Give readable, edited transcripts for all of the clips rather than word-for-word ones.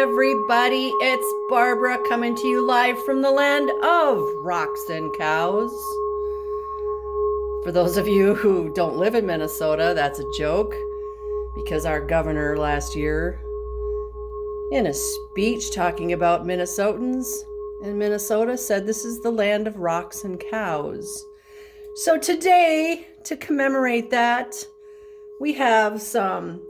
everybody. It's Barbara coming to you live from the land of rocks and cows. For those of you who don't live in Minnesota, that's a joke because our governor last year, in a speech talking about Minnesotans in Minnesota, said this is the land of rocks and cows. So today, to commemorate that, we have some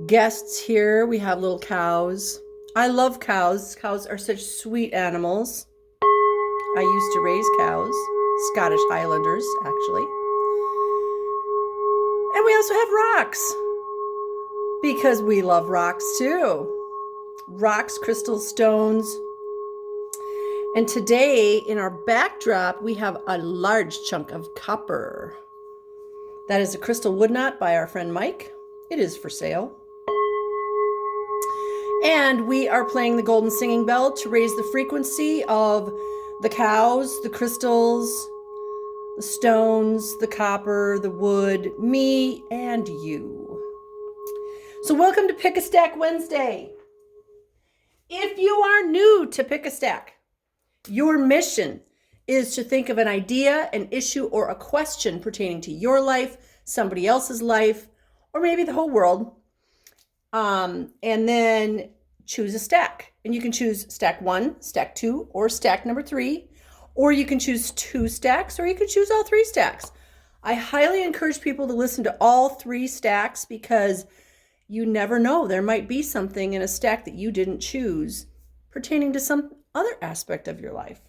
guests here. We have little cows. I love cows. Cows are such sweet animals. I used to raise cows, Scottish Highlanders, actually. And we also have rocks, because we love rocks too. Rocks, crystals, stones. And today, in our backdrop, we have a large chunk of copper. That is a crystal wood knot by our friend Mike. It is for sale. And we are playing the golden singing bell to raise the frequency of the cows, the crystals, the stones, the copper, the wood, me, and you. So welcome to Pick a Stack Wednesday. If you are new to Pick a Stack, your mission is to think of an idea, an issue, or a question pertaining to your life, somebody else's life, or maybe the whole world. And then choose a stack. And you can choose stack 1, stack 2, or stack number 3. Or you can choose 2 stacks, or you can choose all 3 stacks. I highly encourage people to listen to all 3 stacks because you never know. There might be something in a stack that you didn't choose pertaining to some other aspect of your life.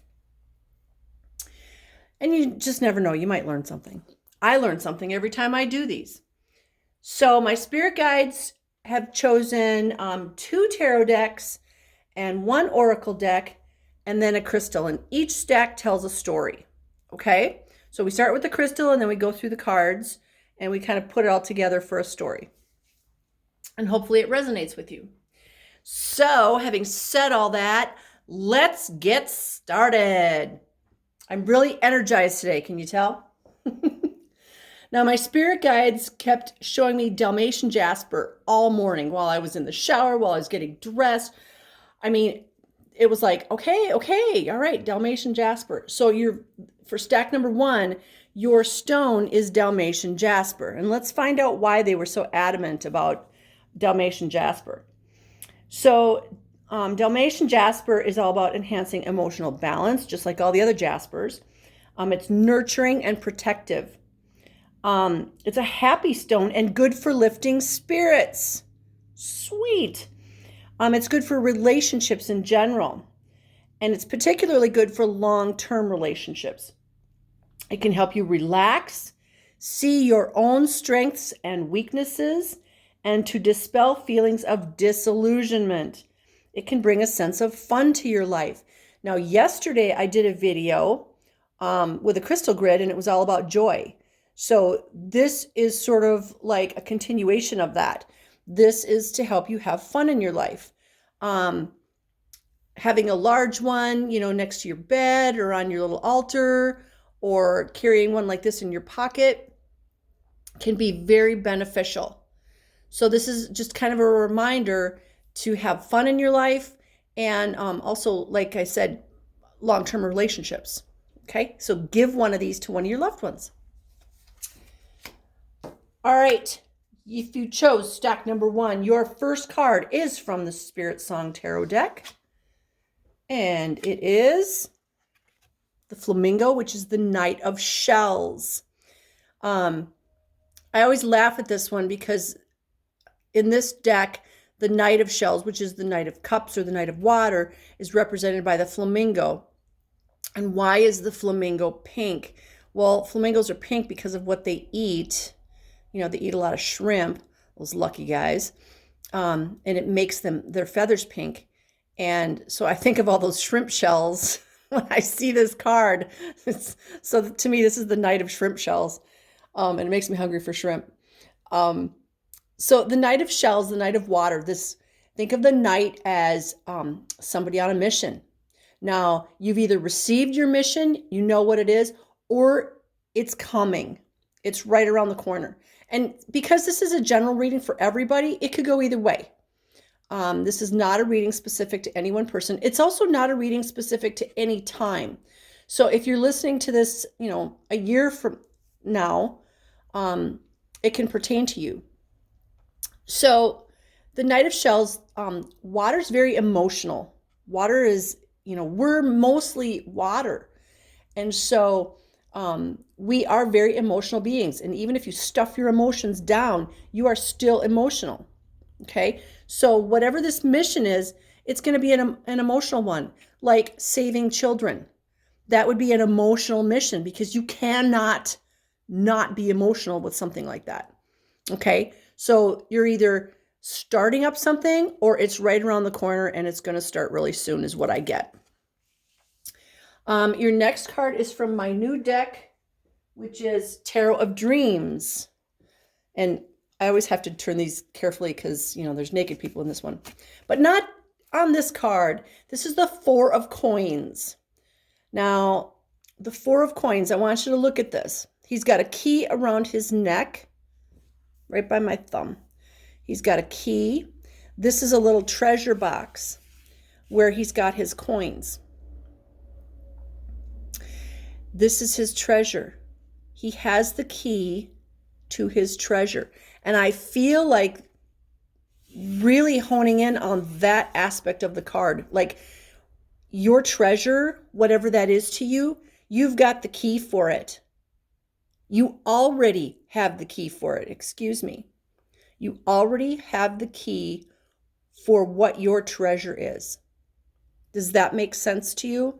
And you just never know. You might learn something. I learn something every time I do these. So my spirit guides have chosen 2 tarot decks and 1 oracle deck and then a crystal. And each stack tells a story. Okay? So we start with the crystal and then we go through the cards and we kind of put it all together for a story. And hopefully it resonates with you. So having said all that, let's get started. I'm really energized today. Can you tell? Now, my spirit guides kept showing me Dalmatian Jasper all morning while I was in the shower, while I was getting dressed. I mean, it was like, okay, all right, Dalmatian Jasper. So for stack number 1, your stone is Dalmatian Jasper. And let's find out why they were so adamant about Dalmatian Jasper. So Dalmatian Jasper is all about enhancing emotional balance, just like all the other Jaspers. It's nurturing and protective. It's a happy stone and good for lifting spirits. Sweet. It's good for relationships in general. And it's particularly good for long-term relationships. It can help you relax, see your own strengths and weaknesses, and to dispel feelings of disillusionment. It can bring a sense of fun to your life. Now, yesterday I did a video with a crystal grid, and it was all about joy. So this is sort of like a continuation of that. This is to help you have fun in your life. Having a large one, next to your bed or on your little altar, or carrying one like this in your pocket can be very beneficial. So this is just kind of a reminder to have fun in your life and also, like I said, long-term relationships. Okay, so give one of these to one of your loved ones. All right, if you chose stack number 1, your first card is from the Spirit Song Tarot deck. And it is the Flamingo, which is the Knight of Shells. I always laugh at this one because in this deck, the Knight of Shells, which is the Knight of Cups or the Knight of Water, is represented by the flamingo. And why is the flamingo pink? Well, flamingos are pink because of what they eat. They eat a lot of shrimp, those lucky guys. And it makes their feathers pink. And so I think of all those shrimp shells when I see this card. So to me, this is the Knight of Shrimp Shells. And it makes me hungry for shrimp. So the Knight of Shells, the Knight of Water, think of the knight as somebody on a mission. Now, you've either received your mission, you know what it is, or it's coming. It's right around the corner. And because this is a general reading for everybody, it could go either way. This is not a reading specific to any one person. It's also not a reading specific to any time. So if you're listening to this, a year from now, it can pertain to you. So the Knight of Shells, water is very emotional. Water is, we're mostly water. And so we are very emotional beings. And even if you stuff your emotions down, you are still emotional. Okay. So whatever this mission is, it's going to be an emotional one, like saving children. That would be an emotional mission because you cannot not be emotional with something like that. Okay. So you're either starting up something or it's right around the corner and it's going to start really soon is what I get. Your next card is from my new deck, which is Tarot of Dreams. And I always have to turn these carefully because, there's naked people in this one. But not on this card. This is the Four of Coins. Now, the Four of Coins, I want you to look at this. He's got a key around his neck, right by my thumb. He's got a key. This is a little treasure box where he's got his coins. This is his treasure. He has the key to his treasure. And I feel like really honing in on that aspect of the card. Like your treasure, whatever that is to you, you've got the key for it. You already have the key for it. Excuse me. You already have the key for what your treasure is. Does that make sense to you?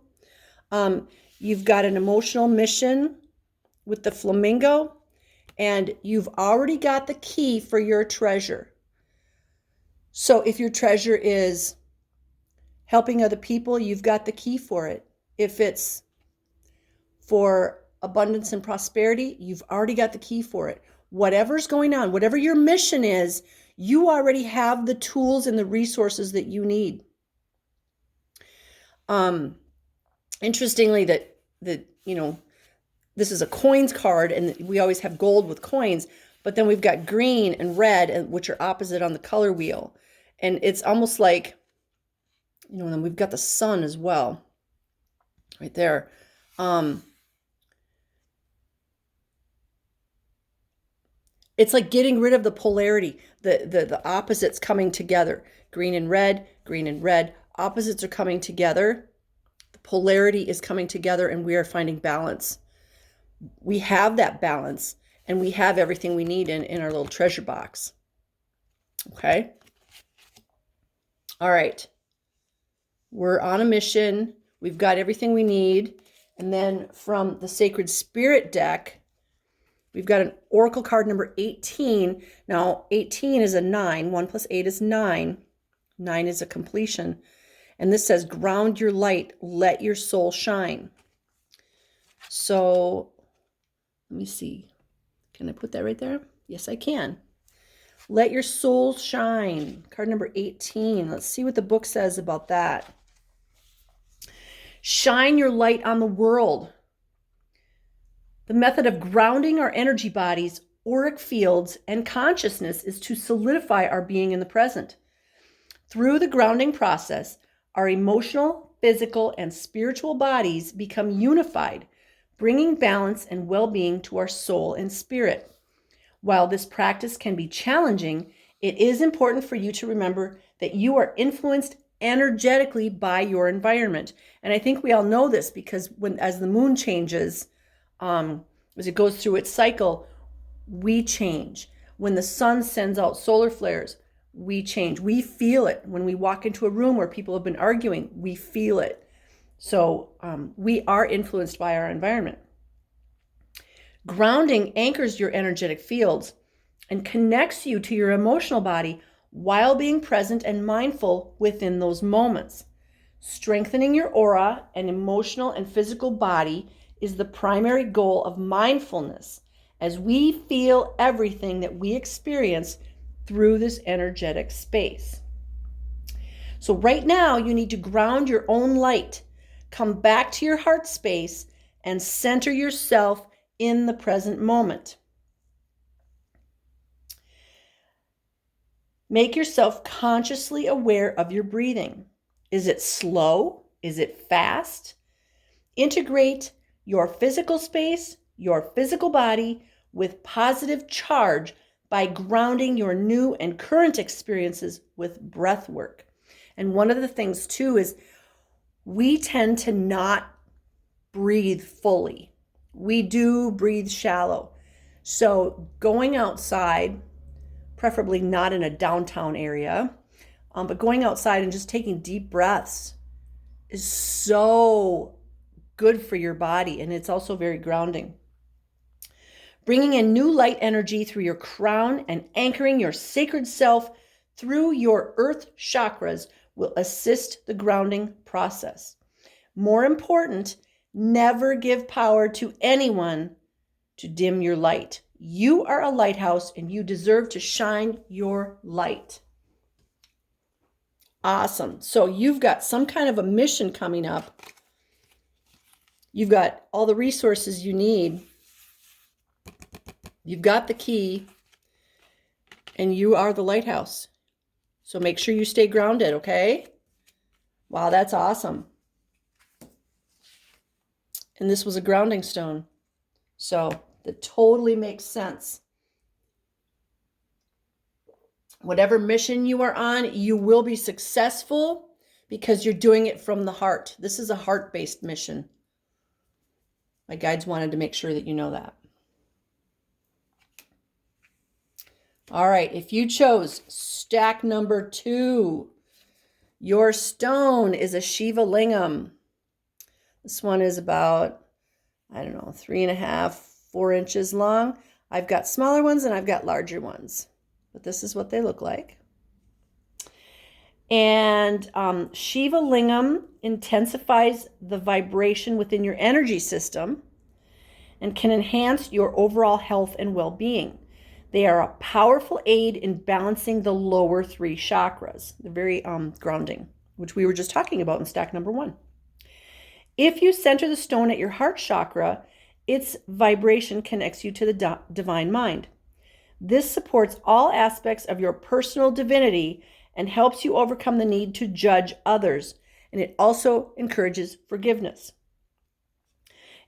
You've got an emotional mission with the flamingo, and you've already got the key for your treasure. So if your treasure is helping other people, you've got the key for it. If it's for abundance and prosperity, you've already got the key for it. Whatever's going on, whatever your mission is, you already have the tools and the resources that you need. Interestingly, that this is a coins card, and we always have gold with coins, but then we've got green and red, which are opposite on the color wheel. And it's almost like, and then we've got the sun as well, right there. It's like getting rid of the polarity, the opposites coming together. Green and red, opposites are coming together. The polarity is coming together, and we are finding balance. We have that balance, and we have everything we need in our little treasure box. Okay? All right. We're on a mission. We've got everything we need. And then from the Sacred Spirit deck, we've got an Oracle card number 18. Now, 18 is a 9. 1 plus 8 is 9. 9 is a completion. And this says, ground your light, let your soul shine. So, let me see. Can I put that right there? Yes, I can. Let your soul shine. Card number 18. Let's see what the book says about that. Shine your light on the world. The method of grounding our energy bodies, auric fields, and consciousness is to solidify our being in the present. Through the grounding process, our emotional, physical, and spiritual bodies become unified, bringing balance and well-being to our soul and spirit. While this practice can be challenging, it is important for you to remember that you are influenced energetically by your environment. And I think we all know this because as the moon changes, as it goes through its cycle, we change. When the sun sends out solar flares, we change. We feel it. When we walk into a room where people have been arguing, we feel it. So we are influenced by our environment. Grounding anchors your energetic fields and connects you to your emotional body while being present and mindful within those moments. Strengthening your aura and emotional and physical body is the primary goal of mindfulness as we feel everything that we experience through this energetic space. So right now, you need to ground your own light, come back to your heart space, and center yourself in the present moment. Make yourself consciously aware of your breathing. Is it slow? Is it fast? Integrate your physical space, your physical body with positive charge by grounding your new and current experiences with breath work. And one of the things too is we tend to not breathe fully. We do breathe shallow. So going outside, preferably not in a downtown area, but going outside and just taking deep breaths is so good for your body, and it's also very grounding. Bringing in new light energy through your crown and anchoring your sacred self through your earth chakras will assist the grounding process. More important, never give power to anyone to dim your light. You are a lighthouse and you deserve to shine your light. Awesome. So you've got some kind of a mission coming up. You've got all the resources you need. You've got the key, and you are the lighthouse. So make sure you stay grounded, okay? Wow, that's awesome. And this was a grounding stone. So that totally makes sense. Whatever mission you are on, you will be successful because you're doing it from the heart. This is a heart-based mission. My guides wanted to make sure that you know that. All right, if you chose stack number 2, your stone is a Shiva Lingam. This one is about, 3.5, 4 inches long. I've got smaller ones and I've got larger ones, but this is what they look like. And Shiva Lingam intensifies the vibration within your energy system and can enhance your overall health and well-being. They are a powerful aid in balancing the lower 3 chakras. They're very grounding, which we were just talking about in stack number 1. If you center the stone at your heart chakra, its vibration connects you to the divine mind. This supports all aspects of your personal divinity and helps you overcome the need to judge others. And it also encourages forgiveness.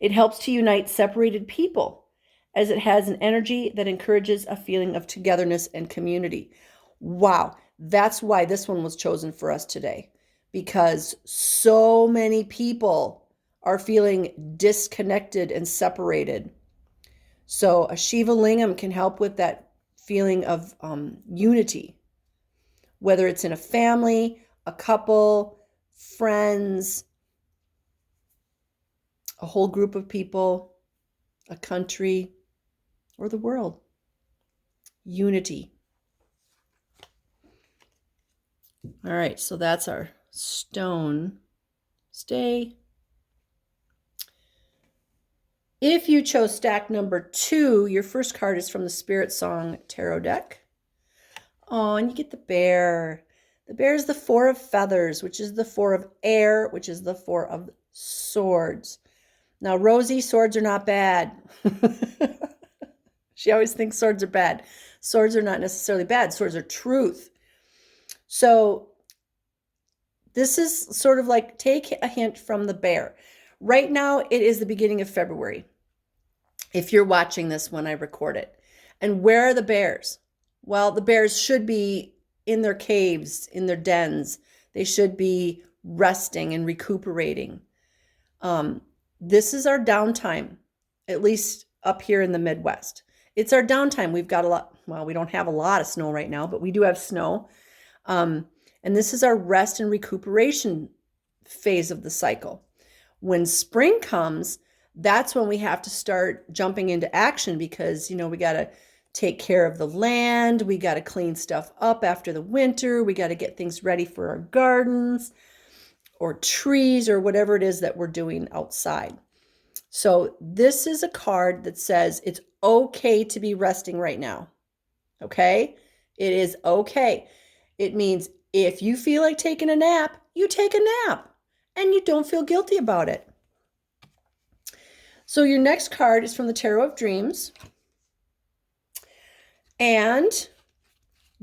It helps to unite separated people, as it has an energy that encourages a feeling of togetherness and community. Wow, that's why this one was chosen for us today, because so many people are feeling disconnected and separated. So a Shiva Lingam can help with that feeling of unity, whether it's in a family, a couple, friends, a whole group of people, a country, or the world. Unity. All right, so that's our stone. Stay. If you chose stack number 2, your first card is from the Spirit Song Tarot deck. Oh, and you get the bear. The bear is the 4 of feathers, which is the 4 of air, which is the 4 of swords. Now, Rosie, swords are not bad. She always thinks swords are bad. Swords are not necessarily bad. Swords are truth. So this is sort of like, take a hint from the bear. Right now, it is the beginning of February, if you're watching this when I record it. And where are the bears? Well, the bears should be in their caves, in their dens. They should be resting and recuperating. This is our downtime, at least up here in the Midwest. It's our downtime. We've got a lot, well, we don't have a lot of snow right now, but we do have snow. And this is our rest and recuperation phase of the cycle. When spring comes, that's when we have to start jumping into action because, we got to take care of the land. We got to clean stuff up after the winter. We got to get things ready for our gardens or trees or whatever it is that we're doing outside. So this is a card that says it's okay to be resting right now. Okay? It is okay. It means if you feel like taking a nap, you take a nap and you don't feel guilty about it. So your next card is from the Tarot of Dreams. And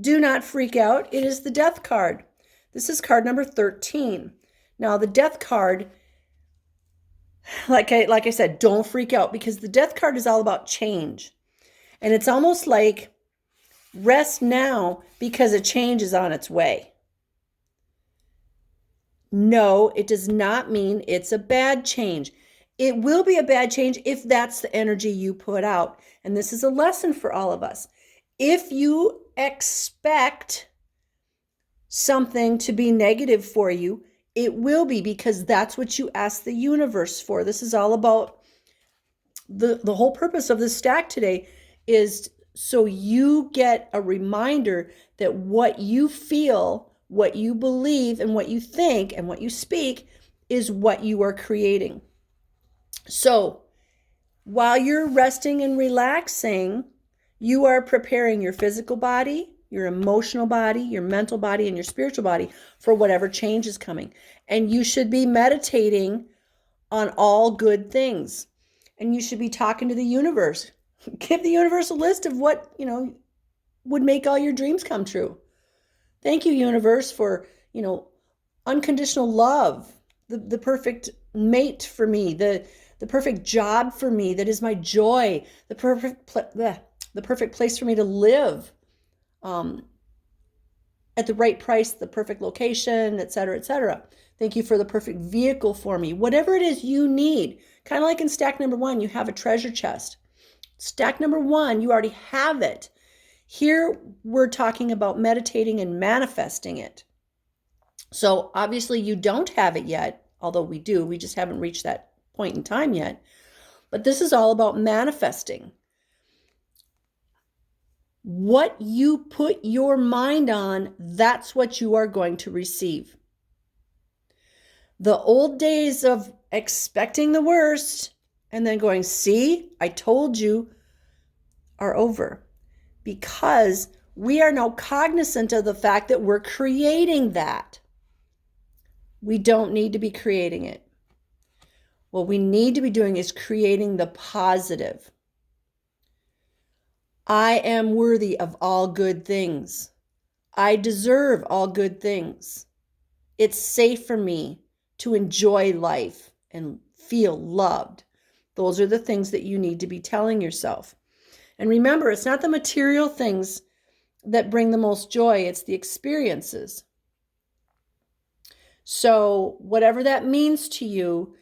Do not freak out. It is the death card. This is card number 13. Now, the death card, like I said, don't freak out, because the death card is all about change. And it's almost like rest now because a change is on its way. No, it does not mean it's a bad change. It will be a bad change if that's the energy you put out. And this is a lesson for all of us. If you expect something to be negative for you, it will be, because that's what you ask the universe for. This is all about the whole purpose of this stack today is so you get a reminder that what you feel, what you believe, and what you think, and what you speak is what you are creating. So while you're resting and relaxing, you are preparing your physical body, your emotional body, your mental body, and your spiritual body for whatever change is coming. And you should be meditating on all good things. And you should be talking to the universe. Give the universe a list of what, would make all your dreams come true. Thank you, universe, for, unconditional love, the perfect mate for me, the perfect job for me that is my joy, the perfect place for me to live, at the right price, the perfect location, et cetera, et cetera. Thank you for the perfect vehicle for me. Whatever it is you need, kind of like in stack number 1, you have a treasure chest. Stack number 1, you already have it. Here, we're talking about meditating and manifesting it. So obviously you don't have it yet, although we do. We just haven't reached that point in time yet. But this is all about manifesting. What you put your mind on, that's what you are going to receive. The old days of expecting the worst and then going, see, I told you, are over. Because we are now cognizant of the fact that we're creating that. We don't need to be creating it. What we need to be doing is creating the positive. I am worthy of all good things. I deserve all good things. It's safe for me to enjoy life and feel loved. Those are the things that you need to be telling yourself. And remember, it's not the material things that bring the most joy, it's the experiences. So whatever that means to you,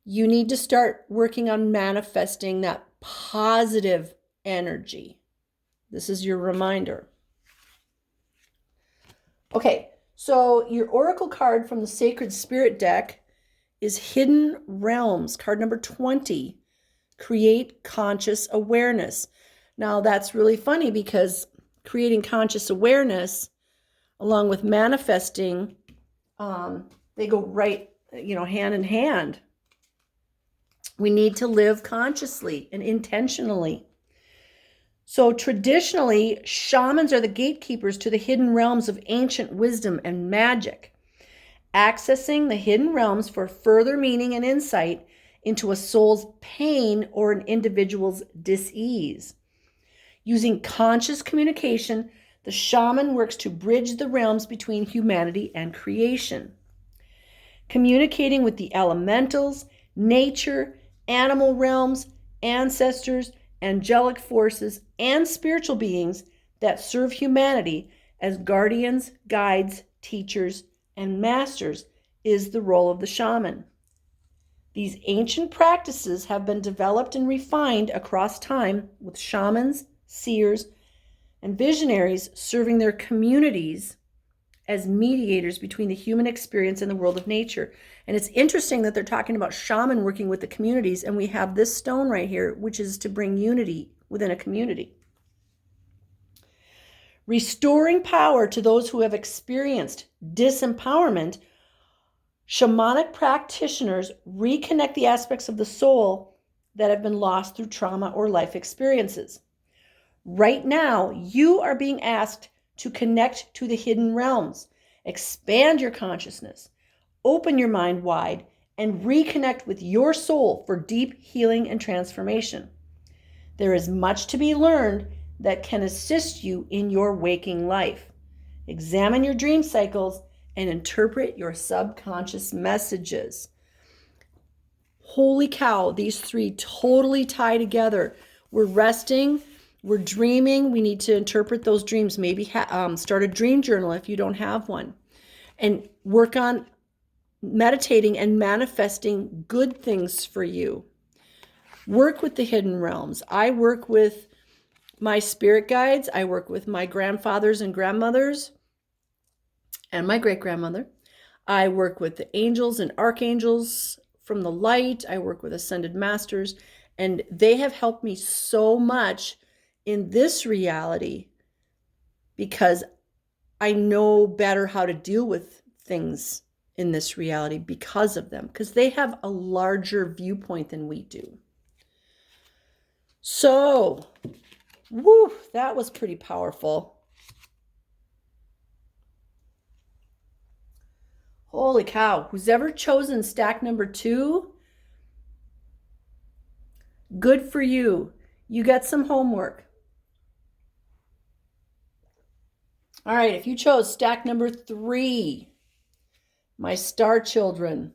you need to start working on manifesting that positive energy. This is your reminder. Okay, so your oracle card from the Sacred Spirit deck is Hidden Realms, card number 20. Create conscious awareness. Now, that's really funny because creating conscious awareness along with manifesting, they go right, hand in hand. We need to live consciously and intentionally. So traditionally, shamans are the gatekeepers to the hidden realms of ancient wisdom and magic. Accessing the hidden realms for further meaning and insight into a soul's pain or an individual's dis-ease. Using conscious communication, the shaman works to bridge the realms between humanity and creation. Communicating with the elementals, nature, animal realms, ancestors, angelic forces, and spiritual beings that serve humanity as guardians, guides, teachers, and masters is the role of the shaman. These ancient practices have been developed and refined across time with shamans, seers, and visionaries serving their communities as mediators between the human experience and the world of nature. And it's interesting that they're talking about shaman working with the communities, and we have this stone right here, which is to bring unity within a community. Restoring power to those who have experienced disempowerment, shamanic practitioners reconnect the aspects of the soul that have been lost through trauma or life experiences. Right now, you are being asked to connect to the hidden realms, expand your consciousness, open your mind wide, and reconnect with your soul for deep healing and transformation. There is much to be learned that can assist you in your waking life. Examine your dream cycles and interpret your subconscious messages. Holy cow, these three totally tie together. We're resting, we're dreaming. We need to interpret those dreams. Maybe start a dream journal if you don't have one. And work on meditating and manifesting good things for you. Work with the hidden realms. I work with my spirit guides. I work with my grandfathers and grandmothers and my great-grandmother. I work with the angels and archangels from the light. I work with ascended masters, and they have helped me so much in this reality because I know better how to deal with things in this reality because of them, because they have a larger viewpoint than we do. So, woo, that was pretty powerful. Holy cow. Who's ever chosen stack number 2, good for you. You got some homework. All right, if you chose stack number 3, my star children,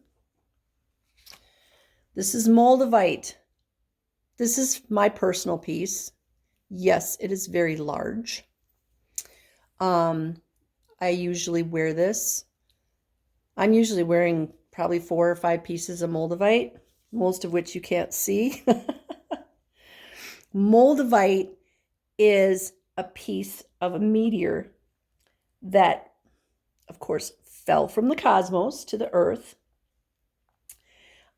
this is Moldavite. This is my personal piece. Yes, it is very large. I usually wear this. I'm usually wearing probably 4 or 5 pieces of Moldavite, most of which you can't see. Moldavite is a piece of a meteor that, of course, fell from the cosmos to the earth.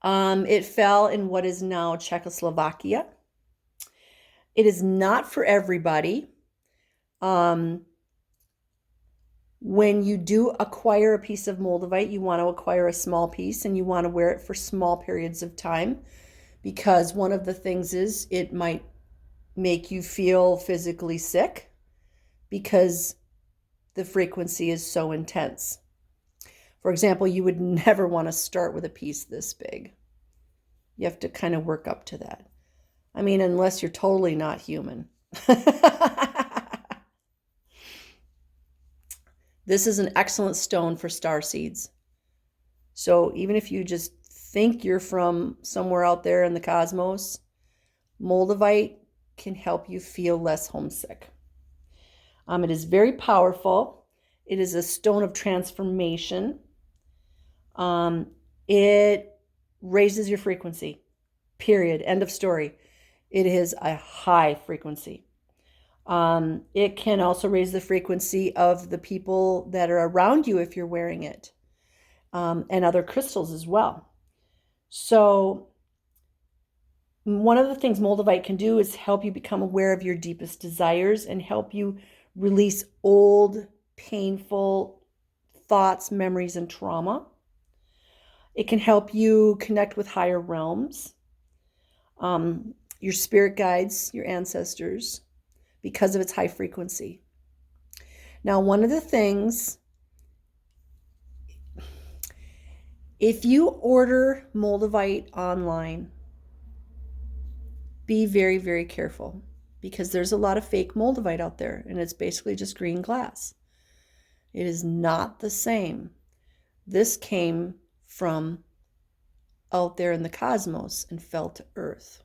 It fell in what is now Czechoslovakia. It is not for everybody. When you do acquire a piece of Moldavite, you want to acquire a small piece and you want to wear it for small periods of time, because one of the things is it might make you feel physically sick because the frequency is so intense. For example, you would never want to start with a piece this big. You have to kind of work up to that. I mean, unless you're totally not human. This is an excellent stone for star seeds. So even if you just think you're from somewhere out there in the cosmos, Moldavite can help you feel less homesick. It is very powerful. It is a stone of transformation. It raises your frequency, period, end of story. It is a high frequency. It can also raise the frequency of the people that are around you if you're wearing it, and other crystals as well. So one of the things Moldavite can do is help you become aware of your deepest desires and help you release old, painful thoughts, memories, and trauma. It can help you connect with higher realms, your spirit guides, your ancestors, because of its high frequency. Now, one of the things, if you order Moldavite online, be very, very careful, because there's a lot of fake Moldavite out there, and it's basically just green glass. It is not the same. This came from out there in the cosmos and fell to earth.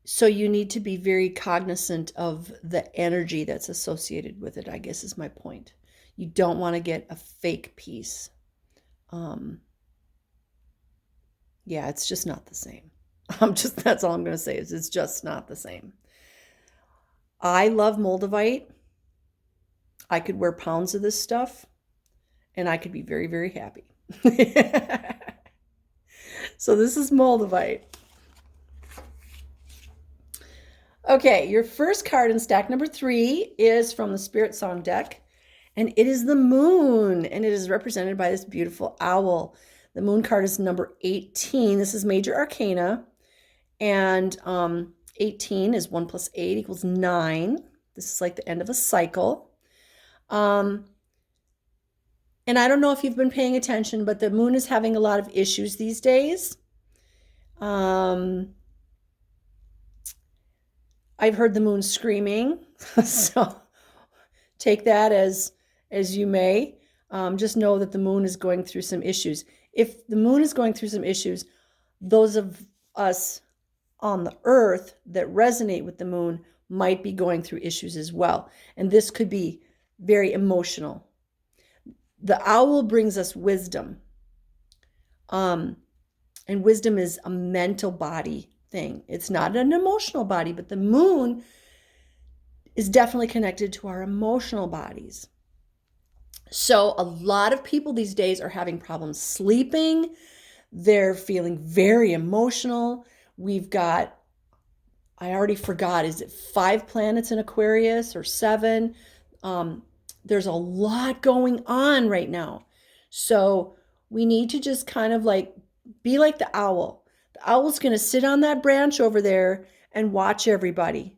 So you need to be very cognizant of the energy that's associated with it, I guess is my point. You don't want to get a fake piece. Yeah, it's just not the same. That's all I'm going to say, is it's just not the same. I love Moldavite. I could wear pounds of this stuff and I could be very, very happy. So this is Moldavite. Okay, your first card in stack number 3 is from the Spirit Song deck, and it is the moon, and it is represented by this beautiful owl. The moon card is number 18. This is major arcana, and 18 is 1 + 8 = 9. This is like the end of a cycle. And I don't know if you've been paying attention, but the moon is having a lot of issues these days. I've heard the moon screaming. So take that as you may. Just know that the moon is going through some issues. If the moon is going through some issues, those of us on the earth that resonate with the moon might be going through issues as well. And this could be very emotional. The owl brings us wisdom. And wisdom is a mental body thing. It's not an emotional body, but the moon is definitely connected to our emotional bodies. So a lot of people these days are having problems sleeping. They're feeling very emotional. We've got, I already forgot, is it 5 planets in Aquarius or 7? There's a lot going on right now. So we need to just kind of like be like the owl. The owl's going to sit on that branch over there and watch everybody.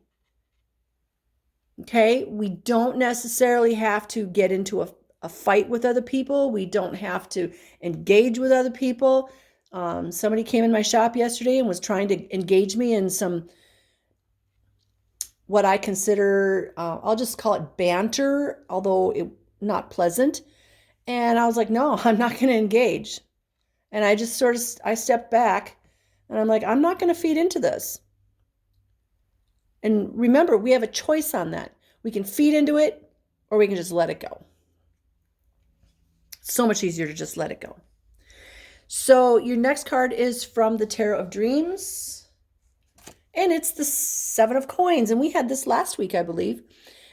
Okay? We don't necessarily have to get into a fight with other people. We don't have to engage with other people. Somebody came in my shop yesterday and was trying to engage me in some, what I consider, I'll just call it banter, although it not pleasant. And I was like, no, I'm not going to engage. And I just I stepped back and I'm like, I'm not going to feed into this. And remember, we have a choice on that. We can feed into it or we can just let it go. It's so much easier to just let it go. So your next card is from the Tarot of Dreams. And it's the 7 of Coins. And we had this last week, I believe.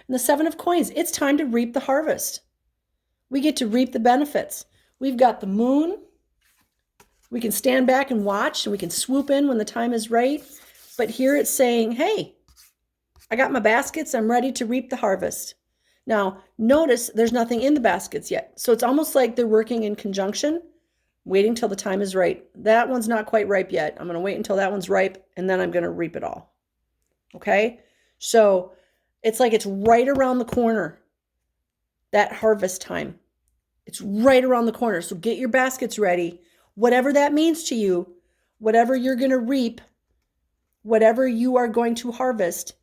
And the 7 of Coins, it's time to reap the harvest. We get to reap the benefits. We've got the moon. We can stand back and watch, and we can swoop in when the time is right. But here it's saying, hey, I got my baskets. I'm ready to reap the harvest. Now, notice there's nothing in the baskets yet. So it's almost like they're working in conjunction, waiting till the time is right. That one's not quite ripe yet. I'm going to wait until that one's ripe, and then I'm going to reap it all. Okay? So it's like it's right around the corner, that harvest time. It's right around the corner. So get your baskets ready. Whatever that means to you, whatever you're going to reap, whatever you are going to harvest,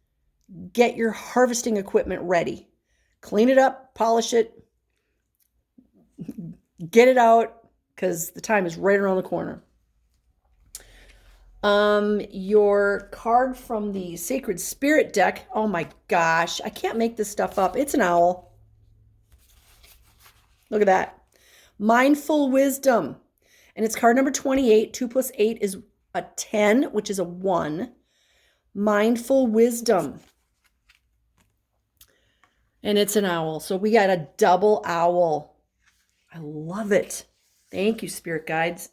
get your harvesting equipment ready. Clean it up, polish it, get it out, because the time is right around the corner. Your card from the Sacred Spirit deck, oh my gosh, I can't make this stuff up. It's an owl. Look at that. Mindful Wisdom. And it's card number 28. 2 plus 8 is a 10, which is a 1. Mindful Wisdom. And it's an owl. So we got a double owl. I love it. Thank you, Spirit Guides.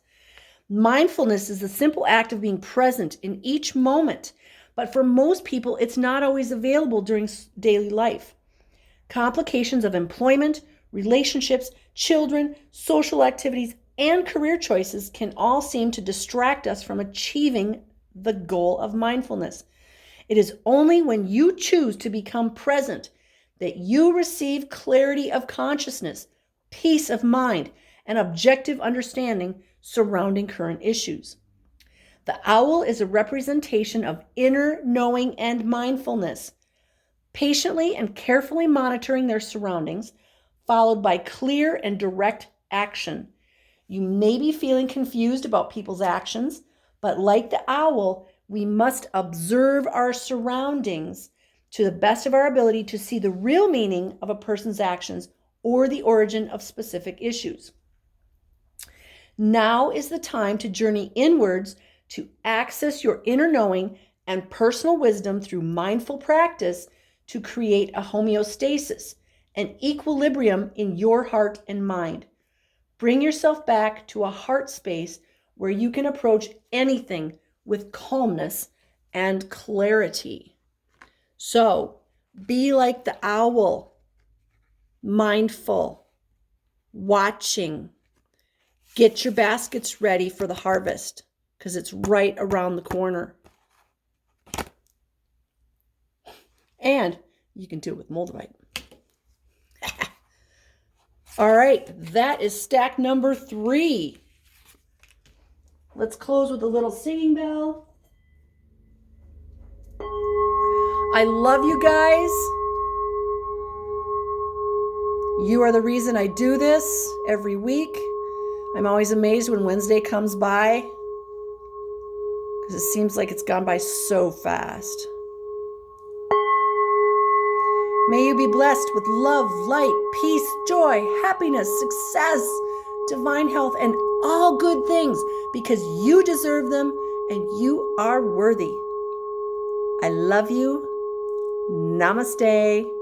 Mindfulness is the simple act of being present in each moment. But for most people, it's not always available during daily life. Complications of employment, relationships, children, social activities, and career choices can all seem to distract us from achieving the goal of mindfulness. It is only when you choose to become present that you receive clarity of consciousness, peace of mind, and objective understanding surrounding current issues. The owl is a representation of inner knowing and mindfulness, patiently and carefully monitoring their surroundings, followed by clear and direct action. You may be feeling confused about people's actions, but like the owl, we must observe our surroundings to the best of our ability to see the real meaning of a person's actions or the origin of specific issues. Now is the time to journey inwards to access your inner knowing and personal wisdom through mindful practice to create a homeostasis, an equilibrium in your heart and mind. Bring yourself back to a heart space where you can approach anything with calmness and clarity. So, be like the owl, mindful, watching. Get your baskets ready for the harvest because it's right around the corner. And you can do it with Moldavite. All right, that is stack number 3. Let's close with a little singing bell. I love you guys. You are the reason I do this every week. I'm always amazed when Wednesday comes by because it seems like it's gone by so fast. May you be blessed with love, light, peace, joy, happiness, success, divine health, and all good things because you deserve them and you are worthy. I love you. Namaste.